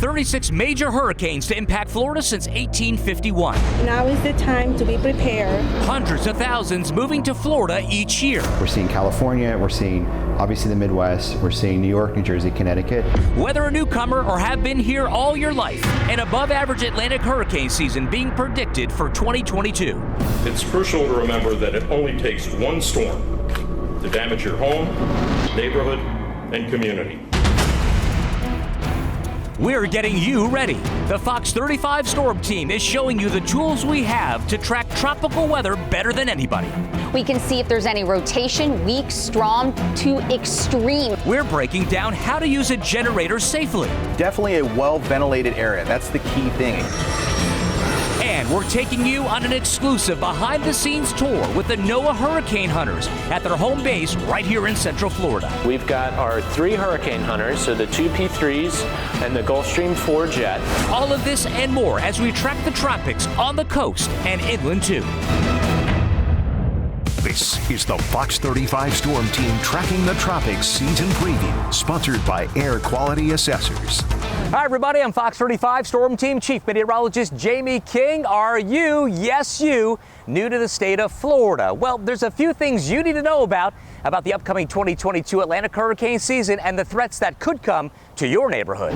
36 major hurricanes to impact Florida since 1851. Now is the time to be prepared. Hundreds of thousands moving to Florida each year. We're seeing California, we're seeing obviously the Midwest, we're seeing New York, New Jersey, Connecticut. Whether a newcomer or have been here all your life, an above-average Atlantic hurricane season being predicted for 2022. It's crucial to remember that it only takes one storm to damage your home, neighborhood, and community. We're getting you ready. The Fox 35 Storm Team is showing you the tools we have to track tropical weather better than anybody. We can see if there's any rotation, weak, strong to extreme. We're breaking down how to use a generator safely. Definitely a well-ventilated area. That's the key thing. And we're taking you on an exclusive behind-the-scenes tour with the NOAA Hurricane Hunters at their home base right here in Central Florida. We've got our 3 Hurricane Hunters, so the 2 P3s and the Gulfstream 4 jet. All of this and more as we track the tropics on the coast and inland too. This is the Fox 35 Storm Team tracking the tropics season preview, sponsored by Air Quality Assessors. Hi everybody, I'm Fox 35 Storm Team Chief Meteorologist Jamie King. Are you, yes you, new to the state of Florida? Well, there's a few things you need to know about the upcoming 2022 Atlantic hurricane season and the threats that could come to your neighborhood.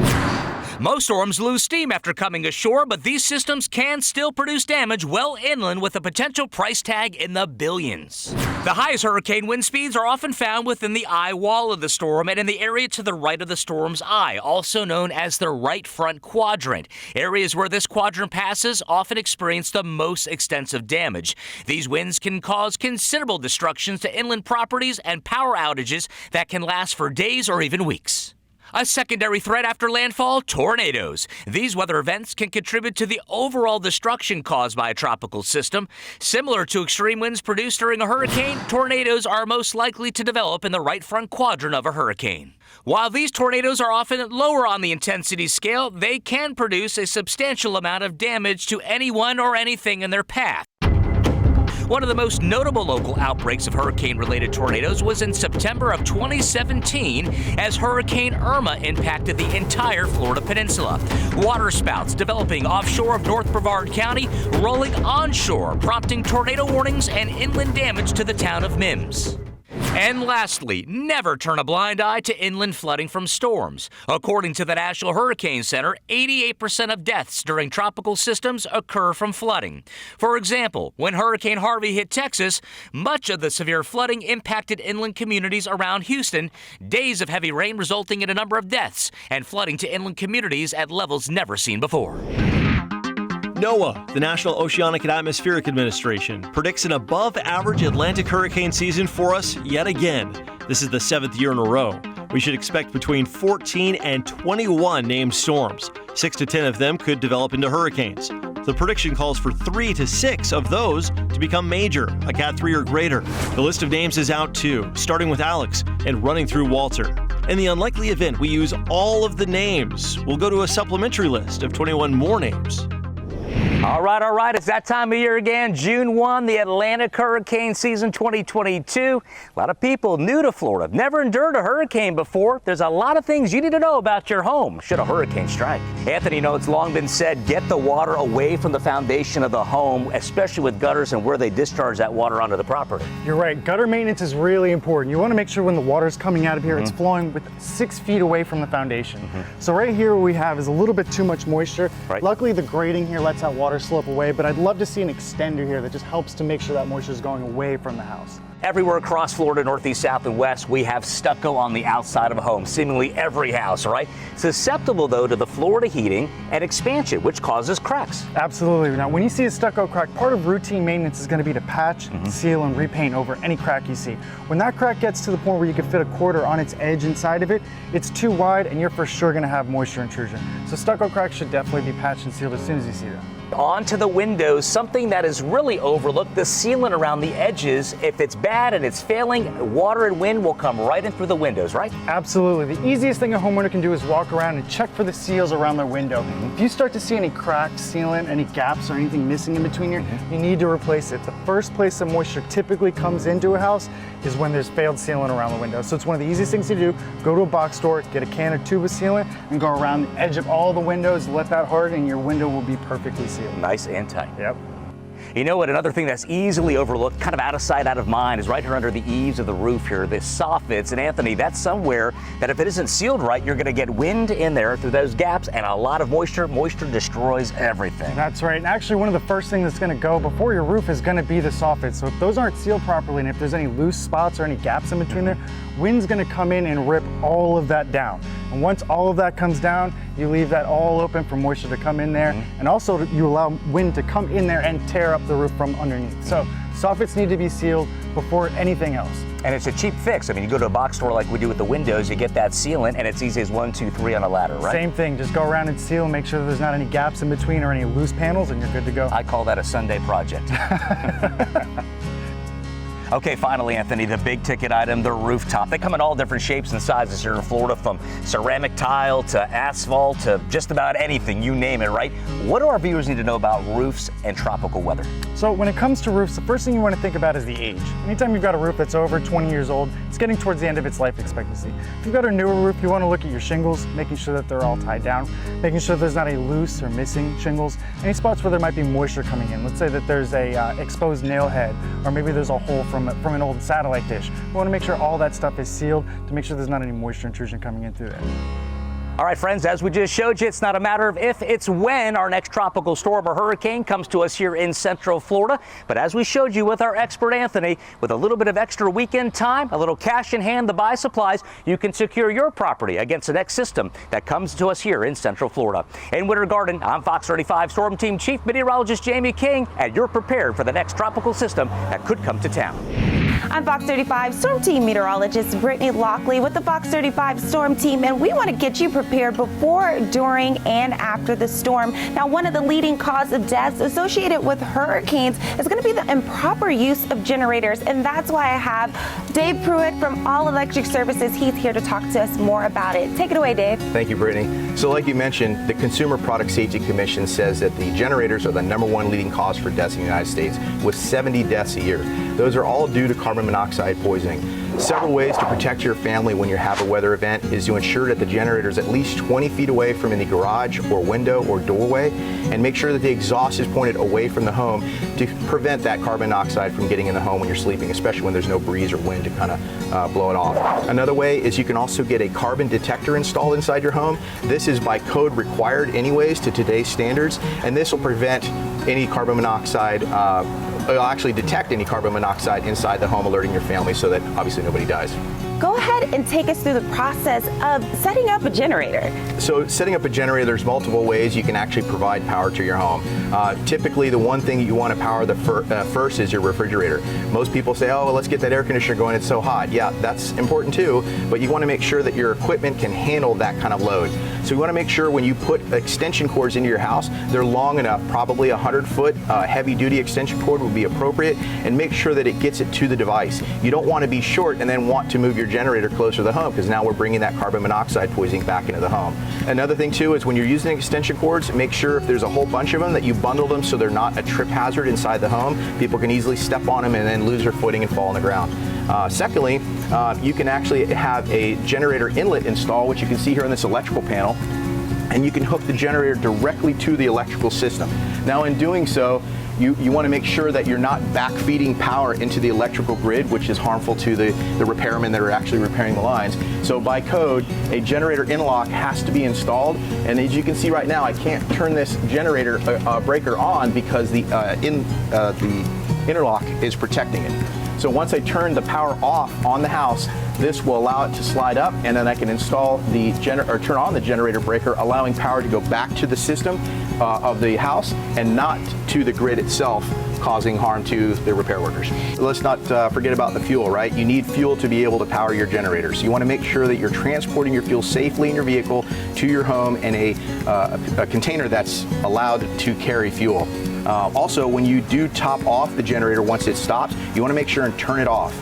Most storms lose steam after coming ashore, but these systems can still produce damage well inland with a potential price tag in the billions. The highest hurricane wind speeds are often found within the eye wall of the storm and in the area to the right of the storm's eye, also known as the right front quadrant. Areas where this quadrant passes often experience the most extensive damage. These winds can cause considerable destructions to inland properties and power outages that can last for days or even weeks. A secondary threat after landfall, tornadoes. These weather events can contribute to the overall destruction caused by a tropical system. Similar to extreme winds produced during a hurricane, tornadoes are most likely to develop in the right front quadrant of a hurricane. While these tornadoes are often lower on the intensity scale, they can produce a substantial amount of damage to anyone or anything in their path. One of the most notable local outbreaks of hurricane-related tornadoes was in September of 2017 as Hurricane Irma impacted the entire Florida peninsula. Waterspouts developing offshore of North Brevard County, rolling onshore, prompting tornado warnings and inland damage to the town of Mims. And lastly, never turn a blind eye to inland flooding from storms. According to the National Hurricane Center, 88% of deaths during tropical systems occur from flooding. For example, when Hurricane Harvey hit Texas, much of the severe flooding impacted inland communities around Houston, days of heavy rain resulting in a number of deaths, and flooding to inland communities at levels never seen before. NOAA, the National Oceanic and Atmospheric Administration, predicts an above-average Atlantic hurricane season for us yet again. This is the 7th year in a row. We should expect between 14 and 21 named storms. 6 to 10 of them could develop into hurricanes. The prediction calls for 3 to 6 of those to become major, a Cat 3 or greater. The list of names is out too, starting with Alex and running through Walter. In the unlikely event we use all of the names, we'll go to a supplementary list of 21 more names. All right, it's that time of year again. June 1, the Atlantic hurricane season 2022. A lot of people new to Florida, never endured a hurricane before. There's a lot of things you need to know about your home should a hurricane strike. Anthony, it's long been said, get the water away from the foundation of the home, especially with gutters and where they discharge that water onto the property. You're right. Gutter maintenance is really important. You want to make sure when the water's coming out of here, it's flowing with 6 feet away from the foundation. So right here what we have is a little bit too much moisture. Right. Luckily, the grading here lets that water slope away, but I'd love to see an extender here that just helps to make sure that moisture is going away from the house. Everywhere across Florida, northeast, south, and west, we have stucco on the outside of a home, seemingly every house, right? Susceptible, though, to the Florida heating and expansion, which causes cracks. Absolutely. Now, when you see a stucco crack, part of routine maintenance is going to be to patch, seal, and repaint over any crack you see. When that crack gets to the point where you can fit a quarter on its edge inside of it, it's too wide, and you're for sure going to have moisture intrusion. So stucco cracks should definitely be patched and sealed as soon as you see that. Onto the windows, something that is really overlooked, the sealant around the edges. If it's bad and it's failing, water and wind will come right in through the windows, right? Absolutely. The easiest thing a homeowner can do is walk around and check for the seals around their window. If you start to see any cracks, sealant, any gaps or anything missing in between here, you need to replace it. The first place the moisture typically comes into a house is when there's failed sealant around the window. So it's one of the easiest things to do. Go to a box store, get a can or tube of sealant, and go around the edge of all the windows, let that harden, and your window will be perfectly sealed. Nice and tight. Yep. You know what, another thing that's easily overlooked, kind of out of sight, out of mind, is right here under the eaves of the roof here, the soffits. And Anthony, that's somewhere that if it isn't sealed right, you're going to get wind in there through those gaps and a lot of moisture. Moisture destroys everything. That's right. And actually, one of the first things that's going to go before your roof is going to be the soffits. So if those aren't sealed properly, and if there's any loose spots or any gaps in between there, wind's going to come in and rip all of that down. And once all of that comes down, you leave that all open for moisture to come in there. And also you allow wind to come in there and tear up the roof from underneath. So soffits need to be sealed before anything else. And it's a cheap fix. I mean, you go to a box store like we do with the windows, you get that sealant, and it's easy as 1, 2, 3 on a ladder, right? Same thing. Just go around and seal, make sure that there's not any gaps in between or any loose panels, and you're good to go. I call that a Sunday project. Okay, finally, Anthony, the big ticket item, the rooftop. They come in all different shapes and sizes here in Florida, from ceramic tile to asphalt to just about anything, you name it, right? What do our viewers need to know about roofs and tropical weather? So when it comes to roofs, the first thing you want to think about is the age. Anytime you've got a roof that's over 20 years old, it's getting towards the end of its life expectancy. If you've got a newer roof, you want to look at your shingles, making sure that they're all tied down, making sure there's not any loose or missing shingles, any spots where there might be moisture coming in. Let's say that there's a exposed nail head, or maybe there's a hole from an old satellite dish. We want to make sure all that stuff is sealed to make sure there's not any moisture intrusion coming in through there. All right, friends, as we just showed you, it's not a matter of if, it's when our next tropical storm or hurricane comes to us here in Central Florida. But as we showed you with our expert Anthony, with a little bit of extra weekend time, a little cash in hand to buy supplies, you can secure your property against the next system that comes to us here in Central Florida. In Winter Garden, I'm Fox 35 Storm Team Chief Meteorologist Jamie King, and you're prepared for the next tropical system that could come to town. I'm Fox 35 Storm Team Meteorologist Brittany Lockley with the Fox 35 Storm Team, and we want to get you prepared before, during, and after the storm. Now, one of the leading causes of deaths associated with hurricanes is going to be the improper use of generators, and that's why I have Dave Pruitt from All Electric Services. He's here to talk to us more about it. Take it away, Dave. Thank you, Brittany. So like you mentioned, the Consumer Product Safety Commission says that the generators are the #1 leading cause for deaths in the United States, with 70 deaths a year. Those are all due to carbon monoxide poisoning. Several ways to protect your family when you have a weather event is to ensure that the generator is at least 20 feet away from any garage or window or doorway, and make sure that the exhaust is pointed away from the home to prevent that carbon monoxide from getting in the home when you're sleeping, especially when there's no breeze or wind to kind of blow it off. Another way is you can also get a carbon detector installed inside your home. This is by code required anyways to today's standards, and this will prevent any carbon monoxide it'll actually detect any carbon monoxide inside the home, alerting your family so that obviously nobody dies. Go ahead and take us through the process of setting up a generator. So setting up a generator, there's multiple ways you can actually provide power to your home. Typically, the one thing you want to power first is your refrigerator. Most people say, oh, well, let's get that air conditioner going, it's so hot. Yeah, that's important too, but you want to make sure that your equipment can handle that kind of load. So you want to make sure when you put extension cords into your house, they're long enough, probably a 100-foot heavy-duty extension cord would be appropriate, and make sure that it gets it to the device. You don't want to be short and then want to move your generator closer to the home, because now we're bringing that carbon monoxide poisoning back into the home. Another thing too is when you're using extension cords, make sure if there's a whole bunch of them that you bundle them so they're not a trip hazard inside the home. People can easily step on them and then lose their footing and fall on the ground. Secondly, you can actually have a generator inlet installed, which you can see here on this electrical panel, and you can hook the generator directly to the electrical system. Now in doing so, you want to make sure that you're not backfeeding power into the electrical grid, which is harmful to the repairmen that are actually repairing the lines. So by code, a generator interlock has to be installed, and as you can see right now, I can't turn this generator breaker on because the interlock is protecting it. So once I turn the power off on the house, this will allow it to slide up, and then I can install the turn on the generator breaker, allowing power to go back to the system of the house and not to the grid itself, causing harm to the repair workers. Let's not forget about the fuel, right? You need fuel to be able to power your generators. You want to make sure that you're transporting your fuel safely in your vehicle to your home in a container that's allowed to carry fuel. Also, when you do top off the generator once it stops, you want to make sure and turn it off.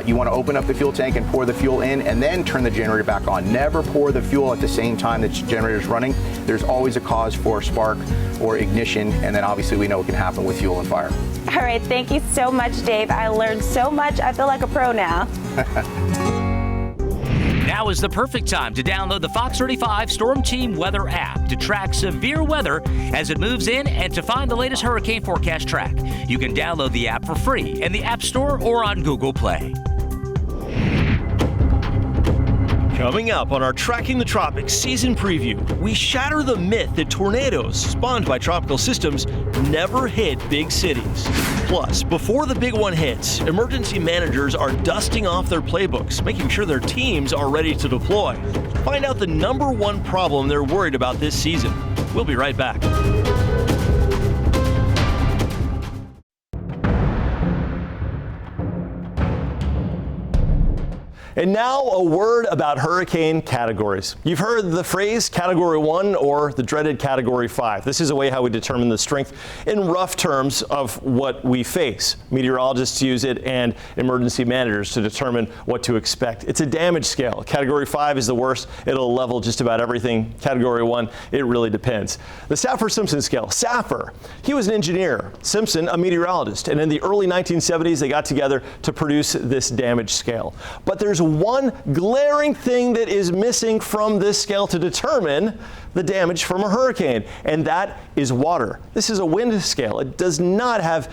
You want to open up the fuel tank and pour the fuel in and then turn the generator back on. Never pour the fuel at the same time the generator is running. There's always a cause for spark or ignition, and then obviously we know what can happen with fuel and fire. All right, thank you so much, Dave. I learned so much. I feel like a pro now. Now is the perfect time to download the Fox 35 Storm Team Weather app to track severe weather as it moves in and to find the latest hurricane forecast track. You can download the app for free in the App Store or on Google Play. Coming up on our Tracking the Tropics season preview, we shatter the myth that tornadoes spawned by tropical systems never hit big cities. Plus, before the big one hits, emergency managers are dusting off their playbooks, making sure their teams are ready to deploy. Find out the #1 problem they're worried about this season. We'll be right back. And now a word about hurricane categories. You've heard the phrase Category 1 or the dreaded Category 5. This is a way how we determine the strength in rough terms of what we face. Meteorologists use it and emergency managers to determine what to expect. It's a damage scale. Category 5 is the worst. It'll level just about everything. Category 1, it really depends. The Saffir-Simpson scale. Saffir, he was an engineer. Simpson, a meteorologist. And in the early 1970s, they got together to produce this damage scale. But there's one glaring thing that is missing from this scale to determine the damage from a hurricane, and that is water. This is a wind scale. It does not have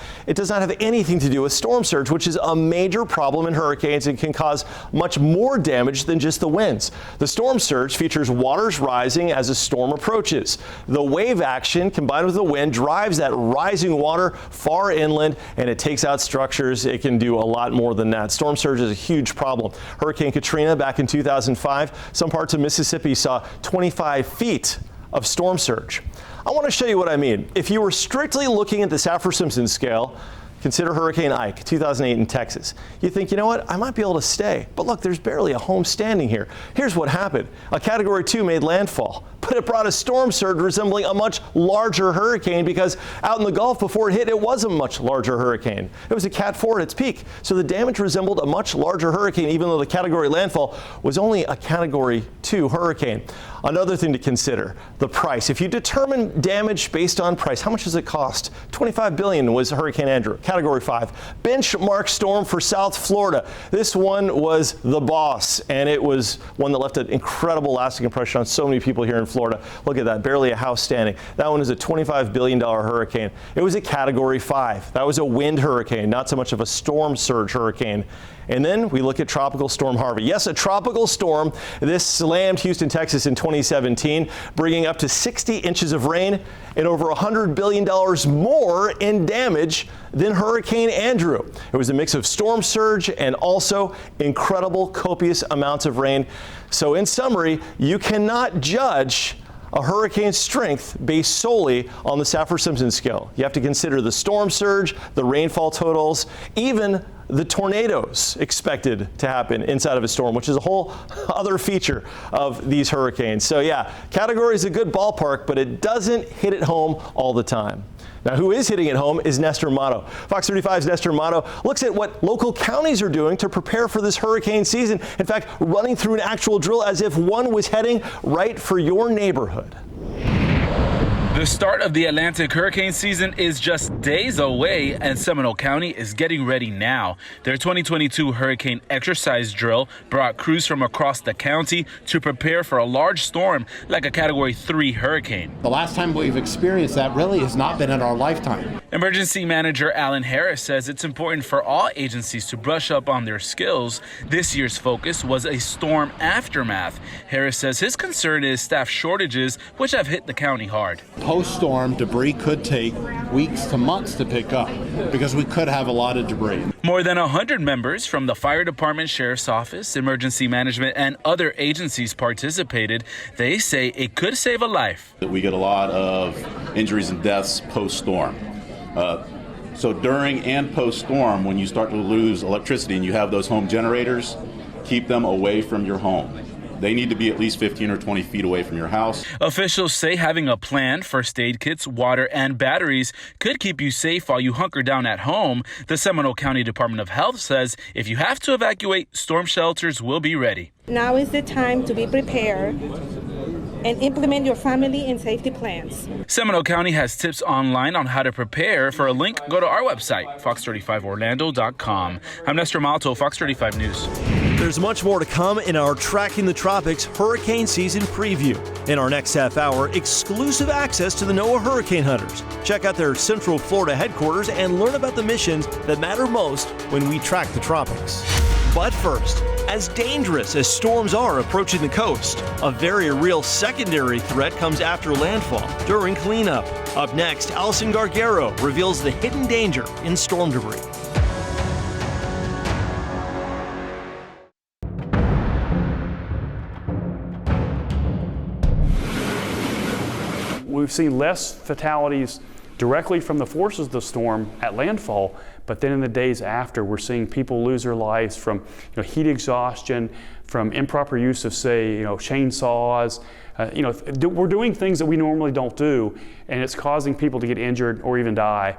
anything to do with storm surge, which is a major problem in hurricanes and can cause much more damage than just the winds. The storm surge features waters rising as a storm approaches. The wave action combined with the wind drives that rising water far inland, and it takes out structures. It can do a lot more than that. Storm surge is a huge problem. Hurricane Katrina back in 2005, some parts of Mississippi saw 25 feet of storm surge. I want to show you what I mean. If you were strictly looking at the Saffir-Simpson scale, consider Hurricane Ike, 2008 in Texas. You think, you know what, I might be able to stay. But look, there's barely a home standing here. Here's what happened. A Category 2 made landfall, but it brought a storm surge resembling a much larger hurricane because out in the Gulf before it hit, it was a much larger hurricane. It was a Cat 4 at its peak. So the damage resembled a much larger hurricane, even though the category landfall was only a Category 2 hurricane. Another thing to consider, the price. If you determine damage based on price, how much does it cost? $25 billion was Hurricane Andrew, Category 5. Benchmark storm for South Florida. This one was the boss, and it was one that left an incredible lasting impression on so many people here in Florida. Look at that, barely a house standing. That one is a $25 billion hurricane. It was a Category 5. That was a wind hurricane, not so much of a storm surge hurricane. And then we look at Tropical Storm Harvey. Yes, a tropical storm. This slammed Houston, Texas in 2017, bringing up to 60 inches of rain and over $100 billion more in damage than Hurricane Andrew. It was a mix of storm surge and also incredible copious amounts of rain. So in summary, you cannot judge a hurricane's strength based solely on the Saffir-Simpson scale. You have to consider the storm surge, the rainfall totals, even the tornadoes expected to happen inside of a storm, which is a whole other feature of these hurricanes. So yeah, category is a good ballpark, but it doesn't hit it home all the time. Now, who is hitting it home is Nestor Mato. Fox 35's Nestor Mato looks at what local counties are doing to prepare for this hurricane season. In fact, running through an actual drill as if one was heading right for your neighborhood. The start of the Atlantic hurricane season is just days away, and Seminole County is getting ready now. Their 2022 hurricane exercise drill brought crews from across the county to prepare for a large storm like a Category 3 hurricane. The last time we've experienced that really has not been in our lifetime. Emergency Manager Alan Harris says it's important for all agencies to brush up on their skills. This year's focus was a storm aftermath. Harris says his concern is staff shortages, which have hit the county hard. post-storm debris could take weeks to months to pick up because we could have a lot of debris. More than 100 members from the fire department, sheriff's office, emergency management, and other agencies participated. They say it could save a life. We get a lot of injuries and deaths post-storm. So during and post-storm, when you start to lose electricity and you have those home generators, keep them away from your home. They need to be at least 15 or 20 feet away from your house. Officials say having a plan, first aid kits, water, and batteries could keep you safe while you hunker down at home. The Seminole County Department of Health says if you have to evacuate, storm shelters will be ready. Now is the time to be prepared and implement your family and safety plans. Seminole County has tips online on how to prepare. For a link, go to our website, fox35orlando.com. I'm Nestor Malto, Fox 35 News. There's much more to come in our Tracking the Tropics hurricane season preview. In our next half hour, exclusive access to the NOAA Hurricane Hunters. Check out their Central Florida headquarters and learn about the missions that matter most when we track the tropics. But first, as dangerous as storms are approaching the coast, a very real secondary threat comes after landfall during cleanup. Up next, Allison Gargaro reveals the hidden danger in storm debris. We've seen less fatalities directly from the forces of the storm at landfall, but then in the days after, we're seeing people lose their lives from heat exhaustion, from improper use of, say, chainsaws. We're doing things that we normally don't do, and it's causing people to get injured or even die.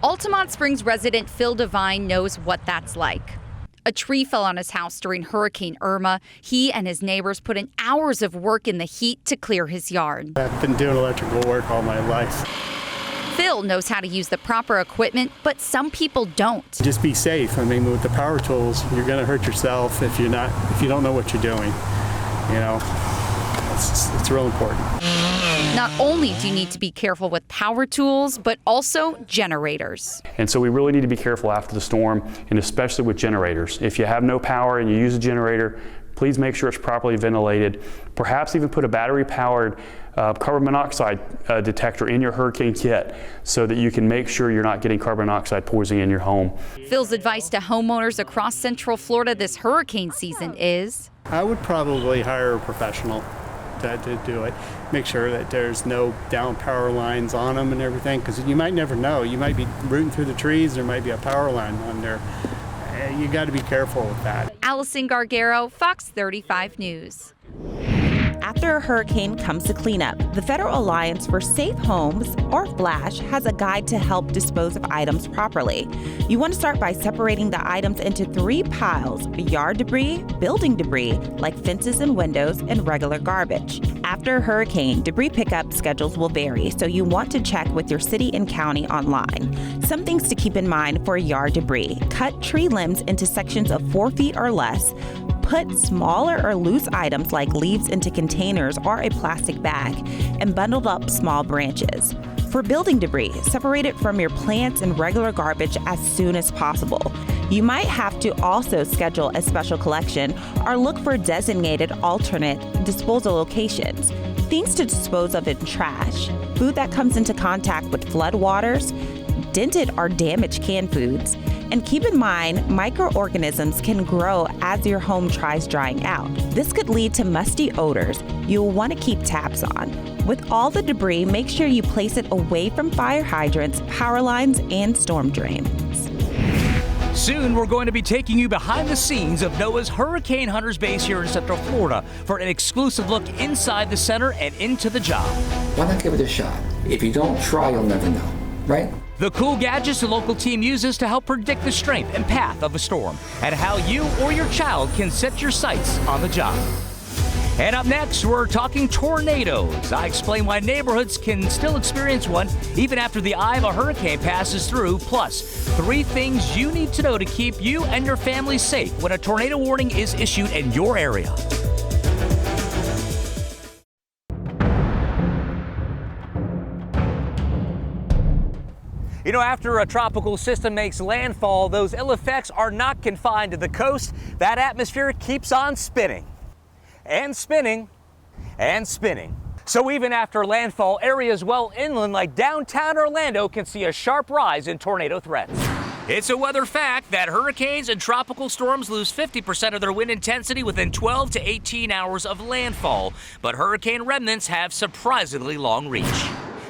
Altamont Springs resident Phil Devine knows what that's like. A tree fell on his house during Hurricane Irma. He and his neighbors put in hours of work in the heat to clear his yard. I've been doing electrical work all my life. Phil knows how to use the proper equipment, but some people don't. Just be safe. I mean, with the power tools, you're going to hurt yourself if you don't know what you're doing. It's real important. Not only do you need to be careful with power tools, but also generators. And so we really need to be careful after the storm, and especially with generators. If you have no power and you use a generator, please make sure it's properly ventilated. Perhaps even put a battery-powered carbon monoxide detector in your hurricane kit so that you can make sure you're not getting carbon monoxide poisoning in your home. Phil's advice to homeowners across Central Florida this hurricane season is? I would probably hire a professional to do it. Make sure that there's no down power lines on them and everything, because you might never know. You might be rooting through the trees, there might be a power line on there. You got to be careful with that. Allison Gargaro, Fox 35 News. After a hurricane comes the cleanup. The Federal Alliance for Safe Homes, or FLASH, has a guide to help dispose of items properly. You want to start by separating the items into 3 piles: yard debris, building debris, like fences and windows, and regular garbage. After a hurricane, debris pickup schedules will vary, so you want to check with your city and county online. Some things to keep in mind for yard debris: cut tree limbs into sections of 4 feet or less. Put smaller or loose items like leaves into containers or a plastic bag, and bundled up small branches. For building debris, separate it from your plants and regular garbage as soon as possible. You might have to also schedule a special collection or look for designated alternate disposal locations. Things to dispose of in trash: food that comes into contact with flood waters, dented or damaged canned foods. And keep in mind, microorganisms can grow as your home tries drying out. This could lead to musty odors. You'll want to keep tabs on. With all the debris, make sure you place it away from fire hydrants, power lines, and storm drains. Soon, we're going to be taking you behind the scenes of NOAA's Hurricane Hunters base here in Central Florida for an exclusive look inside the center and into the job. Why not give it a shot? If you don't try, you'll never know, right? The cool gadgets the local team uses to help predict the strength and path of a storm, and how you or your child can set your sights on the job. And up next, we're talking tornadoes. I explain why neighborhoods can still experience one even after the eye of a hurricane passes through, plus 3 things you need to know to keep you and your family safe when a tornado warning is issued in your area. After a tropical system makes landfall, those ill effects are not confined to the coast. That atmosphere keeps on spinning and spinning and spinning. So even after landfall, areas well inland like downtown Orlando can see a sharp rise in tornado threats. It's a weather fact that hurricanes and tropical storms lose 50% of their wind intensity within 12 to 18 hours of landfall, but hurricane remnants have surprisingly long reach.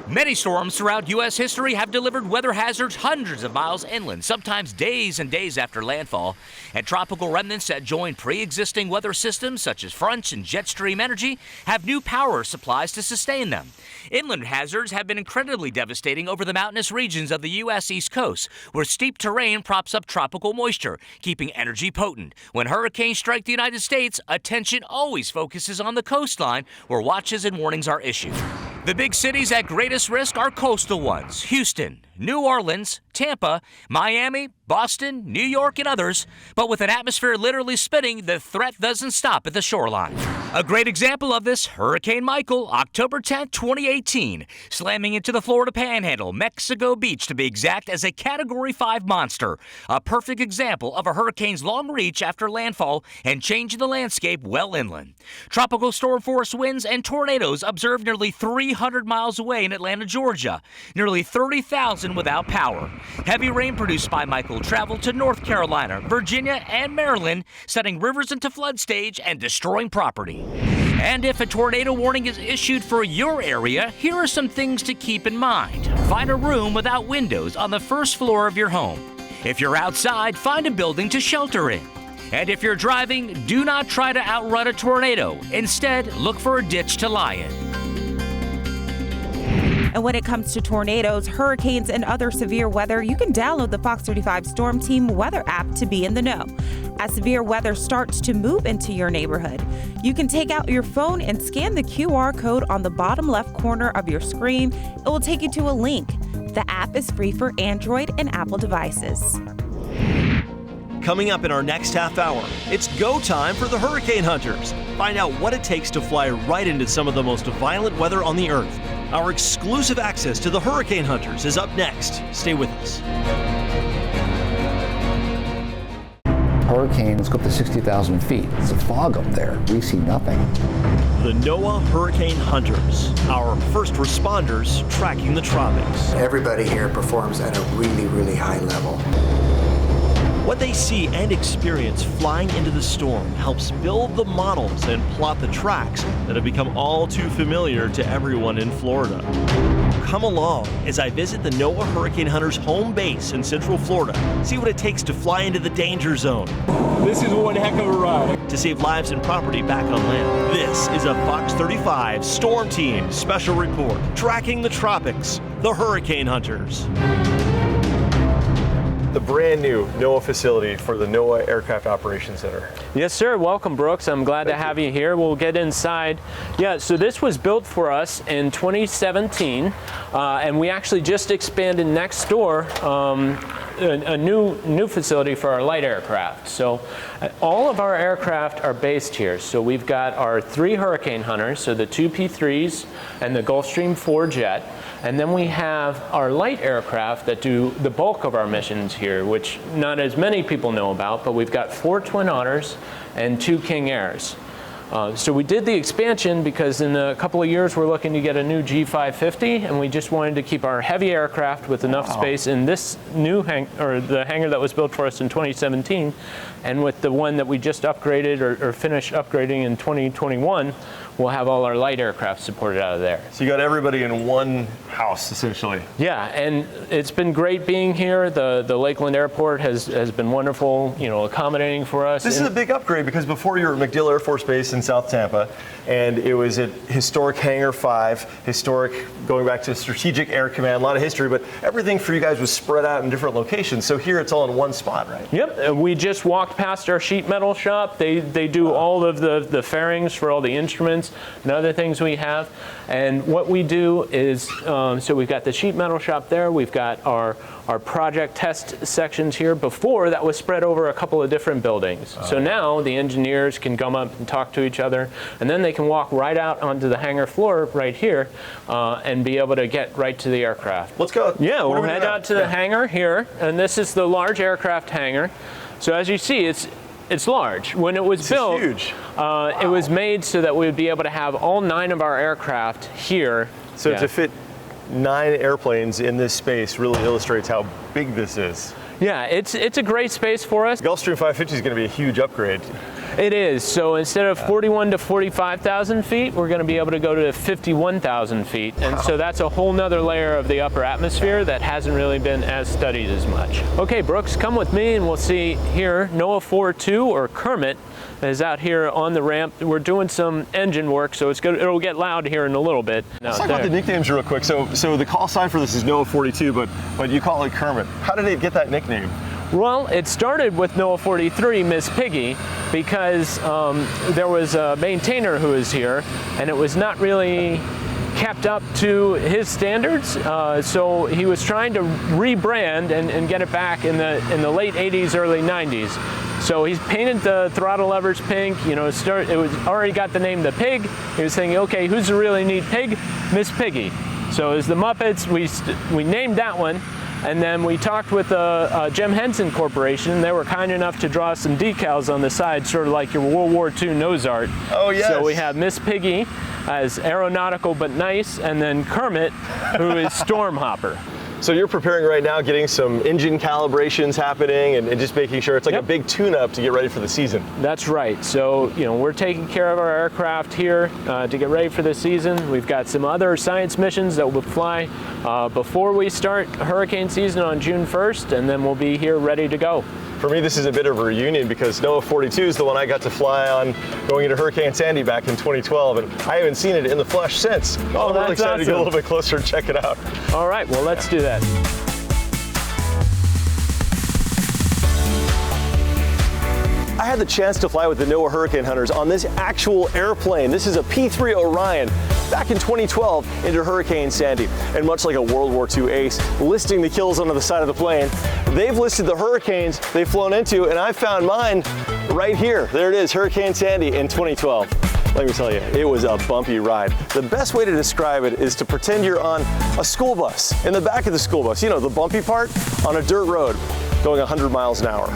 Many storms throughout U.S. history have delivered weather hazards hundreds of miles inland, sometimes days and days after landfall. And tropical remnants that join pre-existing weather systems such as fronts and jet stream energy have new power supplies to sustain them. Inland hazards have been incredibly devastating over the mountainous regions of the U.S. East Coast, where steep terrain props up tropical moisture, keeping energy potent. When hurricanes strike the United States, attention always focuses on the coastline, where watches and warnings are issued. The big cities at greatest risk are coastal ones: Houston, New Orleans, Tampa, Miami, Boston, New York, and others. But with an atmosphere literally spinning, the threat doesn't stop at the shoreline. A great example of this, Hurricane Michael, October 10, 2018, slamming into the Florida Panhandle, Mexico Beach to be exact, as a Category 5 monster. A perfect example of a hurricane's long reach after landfall and changing the landscape well inland. Tropical storm force winds and tornadoes observed nearly 300 miles away in Atlanta, Georgia. Nearly 30,000 without power. Heavy rain produced by Michael traveled to North Carolina, Virginia, and Maryland, setting rivers into flood stage and destroying property. And if a tornado warning is issued for your area, here are some things to keep in mind. Find a room without windows on the first floor of your home. If you're outside, find a building to shelter in. And if you're driving, do not try to outrun a tornado. Instead, look for a ditch to lie in. And when it comes to tornadoes, hurricanes, and other severe weather, you can download the Fox 35 Storm Team weather app to be in the know. As severe weather starts to move into your neighborhood, you can take out your phone and scan the QR code on the bottom left corner of your screen. It will take you to a link. The app is free for Android and Apple devices. Coming up in our next half hour, it's go time for the Hurricane Hunters. Find out what it takes to fly right into some of the most violent weather on the earth. Our exclusive access to the Hurricane Hunters is up next. Stay with us. Hurricanes go up to 60,000 feet. It's a fog up there. We see nothing. The NOAA Hurricane Hunters, our first responders tracking the tropics. Everybody here performs at a really, really high level. What they see and experience flying into the storm helps build the models and plot the tracks that have become all too familiar to everyone in Florida. Come along as I visit the NOAA Hurricane Hunters home base in Central Florida. See what it takes to fly into the danger zone. This is one heck of a ride. To save lives and property back on land. This is a Fox 35 Storm Team special report tracking the tropics, the Hurricane Hunters. The brand new NOAA facility for the NOAA Aircraft Operations Center. Yes, sir. Welcome, Brooks. I'm glad to have you here. We'll get inside. Yeah, so this was built for us in 2017, and we actually just expanded next door a new facility for our light aircraft. So all of our aircraft are based here. So we've got our 3 Hurricane Hunters, so the 2 P3s and the Gulfstream 4 jet. And then we have our light aircraft that do the bulk of our missions here, which not as many people know about, but we've got 4 Twin Otters and 2 King Airs. So we did the expansion because in a couple of years we're looking to get a new G550, and we just wanted to keep our heavy aircraft with enough space in this new the hangar that was built for us in 2017, and with the one that we just upgraded or finished upgrading in 2021, we'll have all our light aircraft supported out of there. So you got everybody in one house, essentially. Yeah, and it's been great being here. The Lakeland Airport has been wonderful, accommodating for us. This is a big upgrade because before you were at MacDill Air Force Base in South Tampa, and it was at historic Hangar 5, historic, going back to Strategic Air Command, a lot of history, but everything for you guys was spread out in different locations. So here it's all in one spot, right? Yep, we just walked past our sheet metal shop. They do all of the fairings for all the instruments and other things we have. And what we do is, so we've got the sheet metal shop there, we've got our project test sections here. Before, that was spread over a couple of different buildings. So now the engineers can come up and talk to each other, and then they can walk right out onto the hangar floor right here and be able to get right to the aircraft. Let's go. Yeah, we'll head out to the hangar here, and this is the large aircraft hangar. So as you see, it's it's large. When it was built, huge. It was made so that we would be able to have all 9 of our aircraft here. So to fit 9 airplanes in this space really illustrates how big this is. Yeah, it's a great space for us. Gulfstream 550 is going to be a huge upgrade. It is. So instead of 41 to 45,000 feet, we're going to be able to go to 51,000 feet. And so that's a whole nother layer of the upper atmosphere that hasn't really been as studied as much. Okay, Brooks, come with me and we'll see here NOAA 42 or Kermit is out here on the ramp. We're doing some engine work, so it'll get loud here in a little bit. Let's talk about the nicknames real quick. So the call sign for this is NOAA 42, but you call it Kermit. How did it get that nickname? Well, it started with NOAA 43, Miss Piggy, because there was a maintainer who was here, and it was not really kept up to his standards. So he was trying to rebrand and get it back in the late 80s, early 90s. So he's painted the throttle levers pink. It was already got the name the Pig. He was thinking, okay, who's a really neat pig? Miss Piggy. So as the Muppets, we named that one. And then we talked with Jim Henson Corporation. They were kind enough to draw some decals on the side, sort of like your World War II nose art. Oh, yes. So we have Miss Piggy as aeronautical but nice, and then Kermit, who is Storm Hopper. So you're preparing right now, getting some engine calibrations happening and just making sure it's like a big tune-up to get ready for the season. That's right. So, we're taking care of our aircraft here to get ready for the season. We've got some other science missions that will fly before we start hurricane season on June 1st, and then we'll be here ready to go. For me, this is a bit of a reunion because NOAA 42 is the one I got to fly on going into Hurricane Sandy back in 2012, and I haven't seen it in the flesh since. Oh, I'm really excited awesome. to get a little bit closer and check it out. All right, well, let's do that. I had the chance to fly with the NOAA Hurricane Hunters on this actual airplane. This is a P-3 Orion back in 2012 into Hurricane Sandy. And much like a World War II ace listing the kills onto the side of the plane, they've listed the hurricanes they've flown into, and I found mine right here. There it is, Hurricane Sandy in 2012. Let me tell you, it was a bumpy ride. The best way to describe it is to pretend you're on a school bus, in the back of the school bus, the bumpy part, on a dirt road, going 100 miles an hour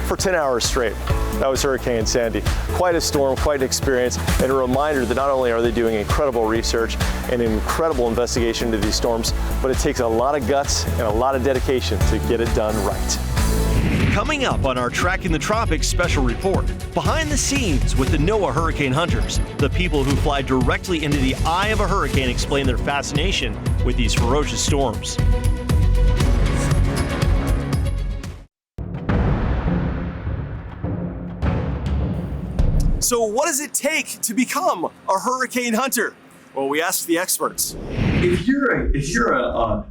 for 10 hours straight. That was Hurricane Sandy. Quite a storm, quite an experience, and a reminder that not only are they doing incredible research and incredible investigation into these storms, but it takes a lot of guts and a lot of dedication to get it done right. Coming up on our Tracking the Tropics special report, behind the scenes with the NOAA Hurricane Hunters, the people who fly directly into the eye of a hurricane explain their fascination with these ferocious storms. So what does it take to become a hurricane hunter? Well, we asked the experts. If you're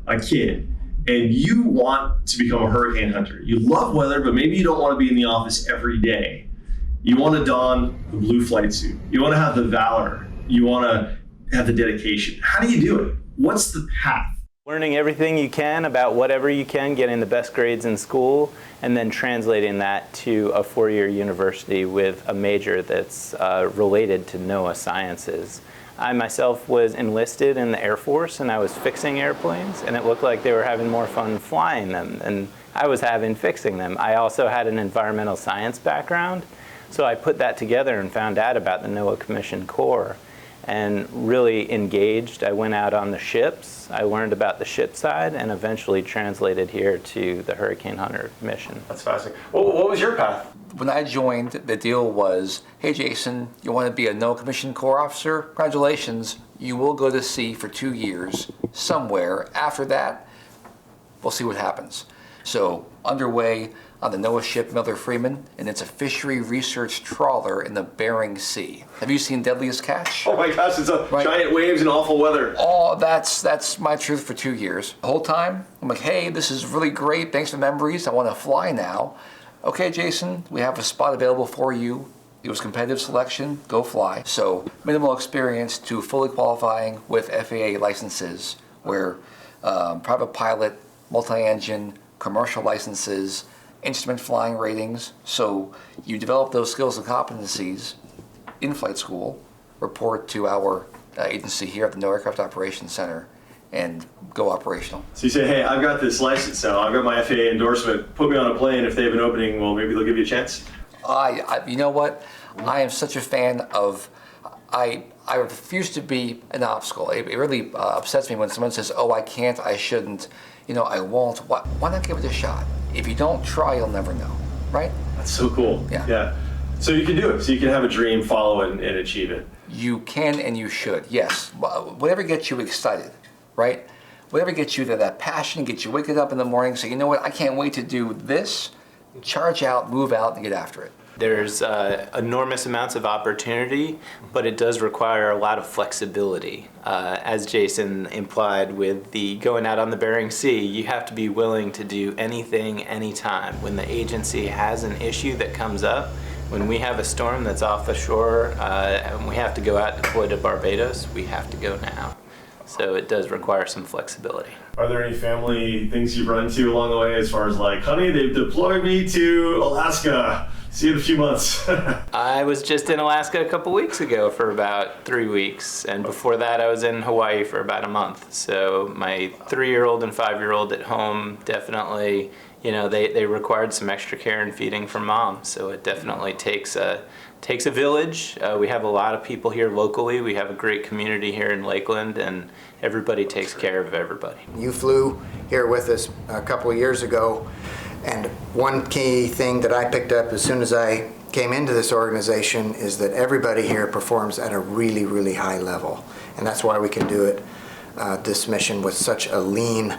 a kid and you want to become a hurricane hunter, you love weather, but maybe you don't want to be in the office every day. You want to don the blue flight suit. You want to have the valor. You want to have the dedication. How do you do it? What's the path? Learning everything you can about whatever you can, getting the best grades in school, and then translating that to a four-year university with a major that's related to NOAA sciences. I myself was enlisted in the Air Force, and I was fixing airplanes, and it looked like they were having more fun flying them than I was having fixing them. I also had an environmental science background, so I put that together and found out about the NOAA Commissioned Corps and really engaged. I went out on the ships, I learned about the ship side, and eventually translated here to the Hurricane Hunter mission. That's fascinating. What was your path? When I joined, the deal was, hey Jason, you want to be a NOAA Commissioned Corps officer? Congratulations, you will go to sea for 2 years somewhere. After that, we'll see what happens. So underway on the NOAA ship Miller Freeman, and it's a fishery research trawler in the Bering Sea. Have you seen Deadliest Catch? Oh my gosh, it's giant waves and awful weather. Oh, that's my truth for 2 years. The whole time, I'm like, hey, this is really great, thanks for the memories, I want to fly now. Okay, Jason, we have a spot available for you. It was competitive selection, go fly. So minimal experience to fully qualifying with FAA licenses, where private pilot, multi-engine, commercial licenses, instrument flying ratings. So you develop those skills and competencies in flight school, report to our agency here at the NOAA Aircraft Operations Center, and go operational. So you say, hey, I've got this license now, I've got my FAA endorsement, put me on a plane, if they have an opening, well, maybe they'll give you a chance? You know what? I am such a fan of, I refuse to be an obstacle. It really upsets me when someone says, oh, I can't, I shouldn't, I won't. Why not give it a shot? If you don't try, you'll never know, right? That's so cool. Yeah. So you can do it. So you can have a dream, follow it, and achieve it. You can and you should, yes. Whatever gets you excited, right? Whatever gets you that passion, gets you waking up in the morning, say, you know what, I can't wait to do this. Charge out, move out, and get after it. There's enormous amounts of opportunity, but it does require a lot of flexibility. As Jason implied with the going out on the Bering Sea, you have to be willing to do anything, anytime. When the agency has an issue that comes up, when we have a storm that's off the shore and we have to go out and deploy to Barbados, we have to go now. So it does require some flexibility. Are there any family things you've run into along the way as far as like, honey, they've deployed me to Alaska. See you in a few months. I was just in Alaska a couple weeks ago for about 3 weeks. And before that, I was in Hawaii for about a month. So my 3-year-old and 5-year-old at home definitely, they required some extra care and feeding from mom. So it definitely takes a village. We have a lot of people here locally. We have a great community here in Lakeland, and everybody takes care of everybody. You flew here with us a couple of years ago, and one key thing that I picked up as soon as I came into this organization is that everybody here performs at a really, really high level. And that's why we can do it, this mission, with such a lean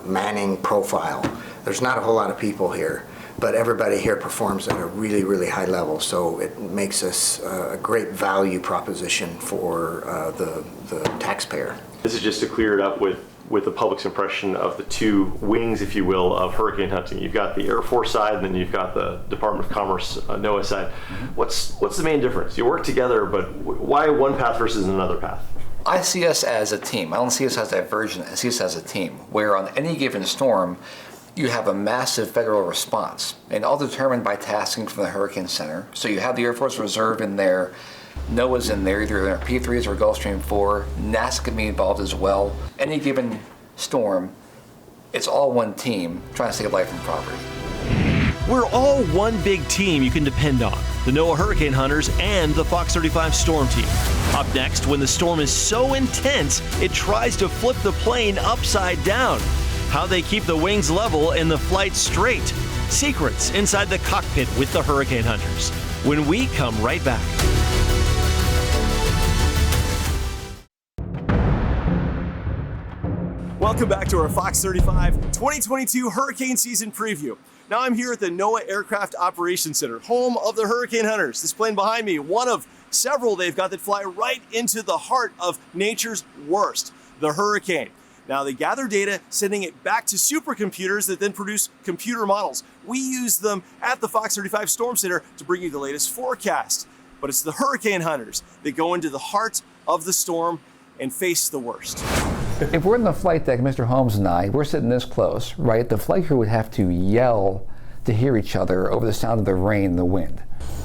manning profile. There's not a whole lot of people here, but everybody here performs at a really, really high level, so it makes us a great value proposition for the taxpayer. This is just to clear it up with the public's impression of the two wings, if you will, of hurricane hunting. You've got the Air Force side, and then you've got the Department of Commerce, NOAA side. What's the main difference? You work together, but why one path versus another path? I see us as a team. I don't see us as divergent. I see us as a team, where on any given storm, you have a massive federal response, and all determined by tasking from the Hurricane Center. So you have the Air Force Reserve in there, NOAA's in there, either in their P3s or Gulfstream 4, NASA can be involved as well. Any given storm, it's all one team trying to save life and property. We're all one big team you can depend on. The NOAA Hurricane Hunters and the Fox 35 Storm Team. Up next, when the storm is so intense, it tries to flip the plane upside down. How they keep the wings level and the flight straight. Secrets inside the cockpit with the Hurricane Hunters. When we come right back. Welcome back to our Fox 35 2022 Hurricane Season Preview. Now I'm here at the NOAA Aircraft Operations Center, home of the Hurricane Hunters. This plane behind me, one of several they've got that fly right into the heart of nature's worst, the hurricane. Now they gather data, sending it back to supercomputers that then produce computer models. We use them at the Fox 35 Storm Center to bring you the latest forecast. But it's the Hurricane Hunters that go into the heart of the storm and face the worst. If we're in the flight deck, Mr. Holmes and I, we're sitting this close, right? The flight crew would have to yell to hear each other over the sound of the rain and the wind.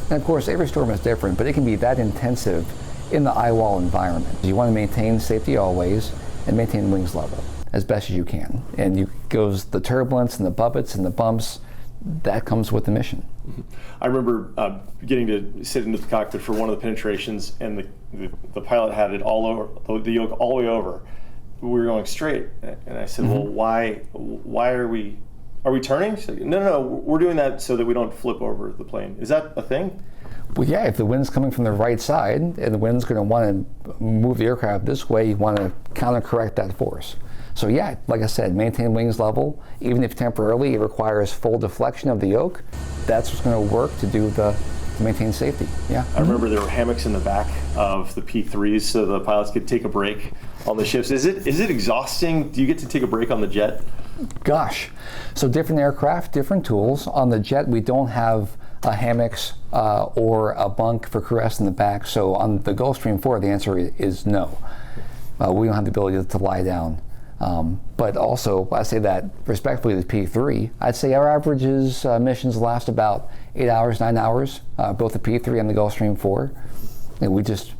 And of course, every storm is different, but it can be that intensive in the eye-wall environment. You want to maintain safety always and maintain wings level as best as you can. And you goes the turbulence and the buffets and the bumps, that comes with the mission. I remember getting to sit into the cockpit for one of the penetrations, and the pilot had it all over, the yoke all the way over. We were going straight, and I said, well, why are we turning? She said, no, we're doing that so that we don't flip over the plane. Is that a thing? Well, yeah, if the wind's coming from the right side and the wind's going to want to move the aircraft this way, you want to counter-correct that force. So yeah, like I said, maintain wings level. Even if temporarily it requires full deflection of the yoke, that's what's going to work to maintain safety. Yeah. I remember there were hammocks in the back of the P3s so the pilots could take a break on the ships. Is it exhausting? Do you get to take a break on the jet? Gosh, so different aircraft, different tools. On the jet, we don't have hammocks or a bunk for crew rest in the back. So on the Gulfstream 4, the answer is no. We don't have the ability to lie down. But also, I say that respectfully to P3, I'd say our averages missions last about 8 hours, 9 hours, both the P3 and the Gulfstream 4. And we just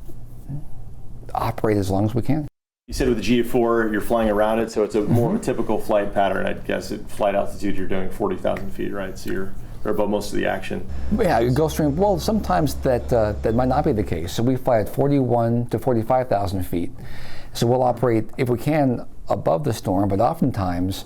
operate as long as we can. You said with the GA4, you're flying around it, so it's a more of a typical flight pattern. I guess at flight altitude, you're doing 40,000 feet, right? So you're or above most of the action. Yeah, Gulfstream, well, sometimes that might not be the case. So we fly at 41 to 45,000 feet. So we'll operate, if we can, above the storm, but oftentimes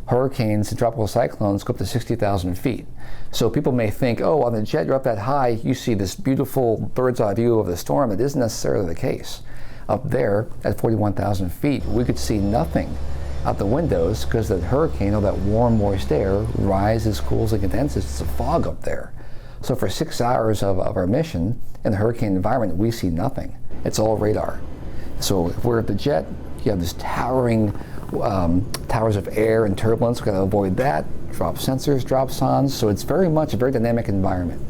hurricanes and tropical cyclones go up to 60,000 feet. So people may think, oh, on the jet you're up that high, you see this beautiful bird's eye view of the storm. It isn't necessarily the case. Up there at 41,000 feet, we could see nothing out the windows because the hurricane, all that warm, moist air, rises, cools, and condenses. It's a fog up there. So for 6 hours of our mission in the hurricane environment, we see nothing. It's all radar. So if we're at the jet, you have this towering towers of air and turbulence. We've got to avoid that. Drop sensors, drop sondes. So it's very much a very dynamic environment.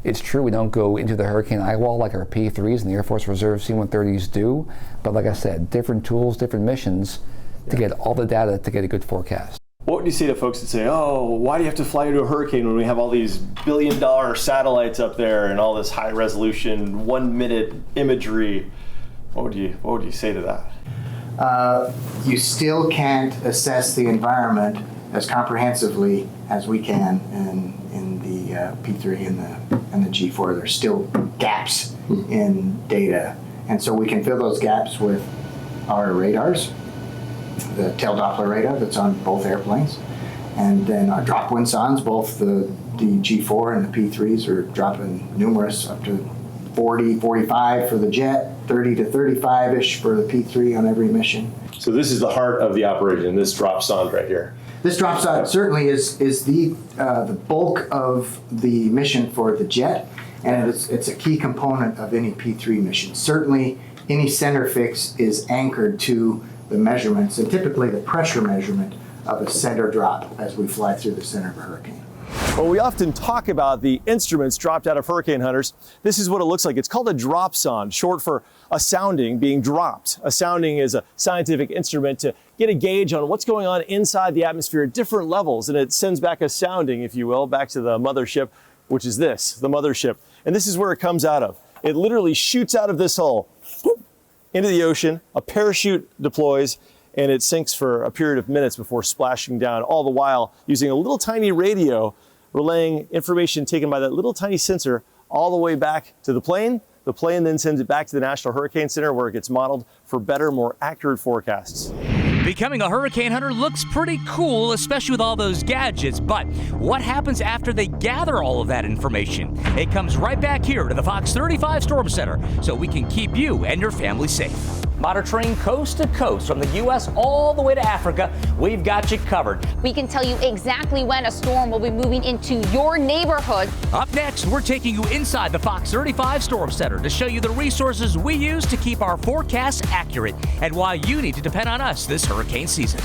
It's true we don't go into the hurricane eye wall like our P3s and the Air Force Reserve C-130s do. But like I said, different tools, different missions to get all the data to get a good forecast. What would you say to folks that say, oh, why do you have to fly into a hurricane when we have all these billion-dollar satellites up there and all this high-resolution, 1-minute imagery? What would you say to that? You still can't assess the environment as comprehensively as we can in the P3 and the G4. There's still gaps in data. And so we can fill those gaps with our radars, the tail Doppler radar that's on both airplanes, and then our drop wind sondes, both the G4 and the P3s are dropping numerous, up to 40, 45 for the jet, 30 to 35-ish for the P3 on every mission. So this is the heart of the operation, this drop sonde right here. This drop sonde certainly is the bulk of the mission for the jet, and it's a key component of any P3 mission. Certainly, any center fix is anchored to the measurements, and typically the pressure measurement of a center drop as we fly through the center of a hurricane. Well, we often talk about the instruments dropped out of Hurricane Hunters. This is what it looks like. It's called a drop sonde, short for a sounding being dropped. A sounding is a scientific instrument to get a gauge on what's going on inside the atmosphere at different levels, and it sends back a sounding, if you will, back to the mothership, which is this, the mothership. And this is where it comes out of. It literally shoots out of this hole, whoop, into the ocean, a parachute deploys, and it sinks for a period of minutes before splashing down, all the while using a little tiny radio relaying information taken by that little tiny sensor all the way back to the plane. The plane then sends it back to the National Hurricane Center where it gets modeled for better, more accurate forecasts. Becoming a hurricane hunter looks pretty cool, especially with all those gadgets, but what happens after they gather all of that information? It comes right back here to the Fox 35 Storm Center so we can keep you and your family safe. Monitoring coast to coast from the U.S. all the way to Africa, we've got you covered. We can tell you exactly when a storm will be moving into your neighborhood. Up next, we're taking you inside the Fox 35 Storm Center to show you the resources we use to keep our forecasts accurate and why you need to depend on us this hurricane season.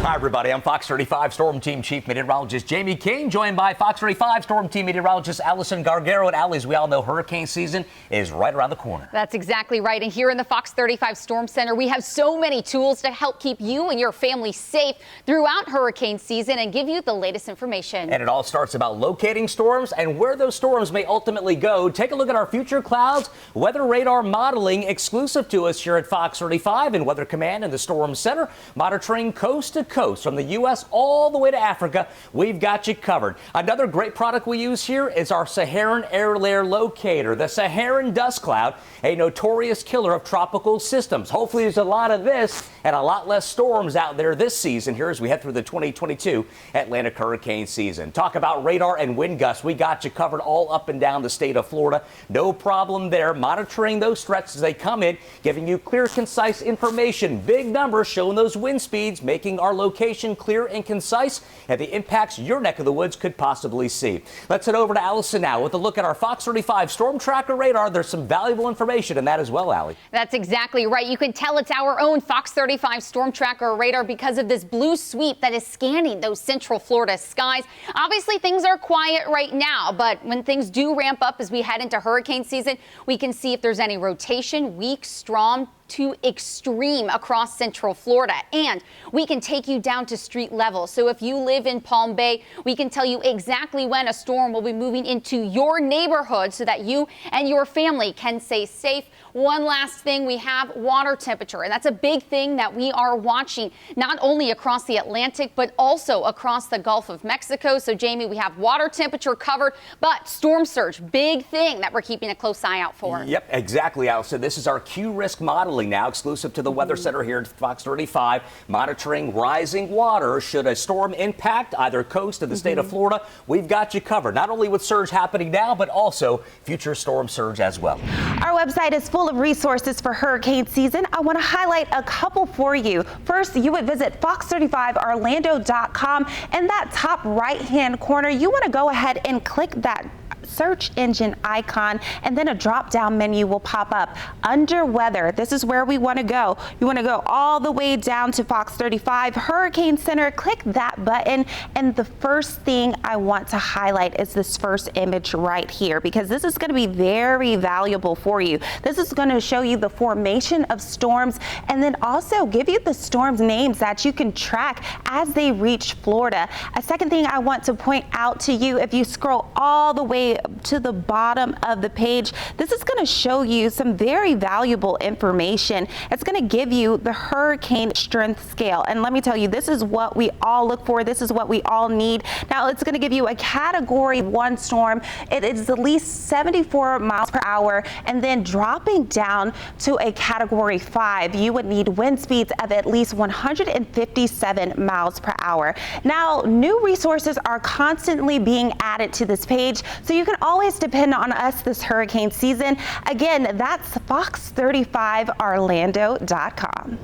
Hi, everybody. I'm Fox 35 Storm Team Chief Meteorologist Jamie King, joined by Fox 35 Storm Team Meteorologist Allison Gargaro. And Allie, as we all know, hurricane season is right around the corner. That's exactly right. And here in the Fox 35 Storm Center, we have so many tools to help keep you and your family safe throughout hurricane season and give you the latest information. And it all starts about locating storms and where those storms may ultimately go. Take a look at our future clouds, weather radar modeling exclusive to us here at Fox 35 and Weather Command in the Storm Center, monitoring coast to coast from the U.S. all the way to Africa. We've got you covered. Another great product we use here is our Saharan Air Layer Locator, the Saharan Dust Cloud, a notorious killer of tropical systems. Hopefully there's a lot of this and a lot less storms out there this season here as we head through the 2022 Atlantic hurricane season. Talk about radar and wind gusts. We got you covered all up and down the state of Florida. No problem there. Monitoring those threats as they come in, giving you clear, concise information. Big numbers showing those wind speeds, making our location clear and concise, and the impacts your neck of the woods could possibly see. Let's head over to Allison now with a look at our Fox 35 Storm Tracker radar. There's some valuable information in that as well, Allie. That's exactly right. You can tell it's our own Fox 35 Storm Tracker radar because of this blue sweep that is scanning those central Florida skies. Obviously, things are quiet right now, but when things do ramp up as we head into hurricane season, we can see if there's any rotation, weak, strong to extreme across central Florida. And we can take you down to street level. So if you live in Palm Bay, we can tell you exactly when a storm will be moving into your neighborhood so that you and your family can stay safe. One last thing, we have water temperature, and that's a big thing that we are watching not only across the Atlantic, but also across the Gulf of Mexico. So, Jamie, we have water temperature covered, but storm surge, big thing that we're keeping a close eye out for. Yep, exactly, Allison. This is our Q-Risk modeling now, exclusive to the Weather Center here at Fox 35, monitoring rising water. Should a storm impact either coast of the state of Florida, we've got you covered, not only with surge happening now, but also future storm surge as well. Our website is full of resources for hurricane season. I want to highlight a couple for you. First, you would visit fox35orlando.com. In that top right-hand corner, you want to go ahead and click that search engine icon, and then a drop-down menu will pop up under weather. This is where we want to go. You want to go all the way down to Fox 35 Hurricane Center. Click that button, and the first thing I want to highlight is this first image right here, because this is going to be very valuable for you. This is going to show you the formation of storms and then also give you the storms names that you can track as they reach Florida. A second thing I want to point out to you, if you scroll all the way to the bottom of the page, this is going to show you some very valuable information. It's going to give you the hurricane strength scale. And let me tell you, this is what we all look for. This is what we all need. Now, it's going to give you a Category 1 storm. It is at least 74 miles per hour. And then dropping down to a Category 5, you would need wind speeds of at least 157 miles per hour. Now, new resources are constantly being added to this page, so you can always depend on us this hurricane season. Again, that's fox35orlando.com.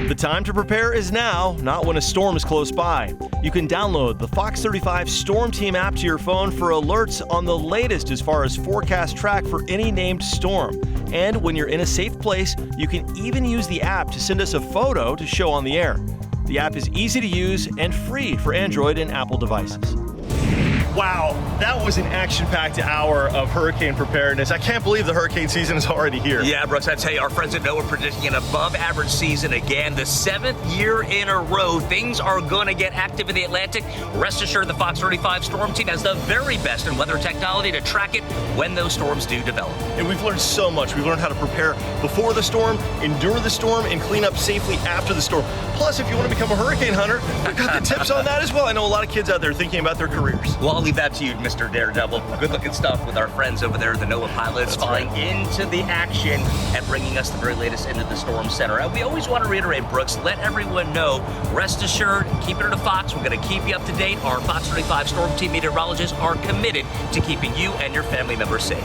The time to prepare is now, not when a storm is close by. You can download the Fox 35 Storm Team app to your phone for alerts on the latest as far as forecast track for any named storm. And when you're in a safe place, you can even use the app to send us a photo to show on the air. The app is easy to use and free for Android and Apple devices. Wow, that was an action-packed hour of hurricane preparedness. I can't believe the hurricane season is already here. Yeah, Brooks, I tell you, our friends at NOAA are predicting an above-average season again, the 7th year in a row. Things are going to get active in the Atlantic. Rest assured, the Fox 35 Storm Team has the very best in weather technology to track it when those storms do develop. And we've learned so much. We've learned how to prepare before the storm, endure the storm, and clean up safely after the storm. Plus, if you want to become a hurricane hunter, we've got the tips on that as well. I know a lot of kids out there thinking about their careers. Well, I'll leave that to you, Mr. Daredevil. Good-looking stuff with our friends over there, the NOAA pilots, flying into the action and bringing us the very latest into the Storm Center. And we always want to reiterate, Brooks, let everyone know, rest assured, keep it to Fox. We're going to keep you up to date. Our Fox 35 Storm Team meteorologists are committed to keeping you and your family members safe.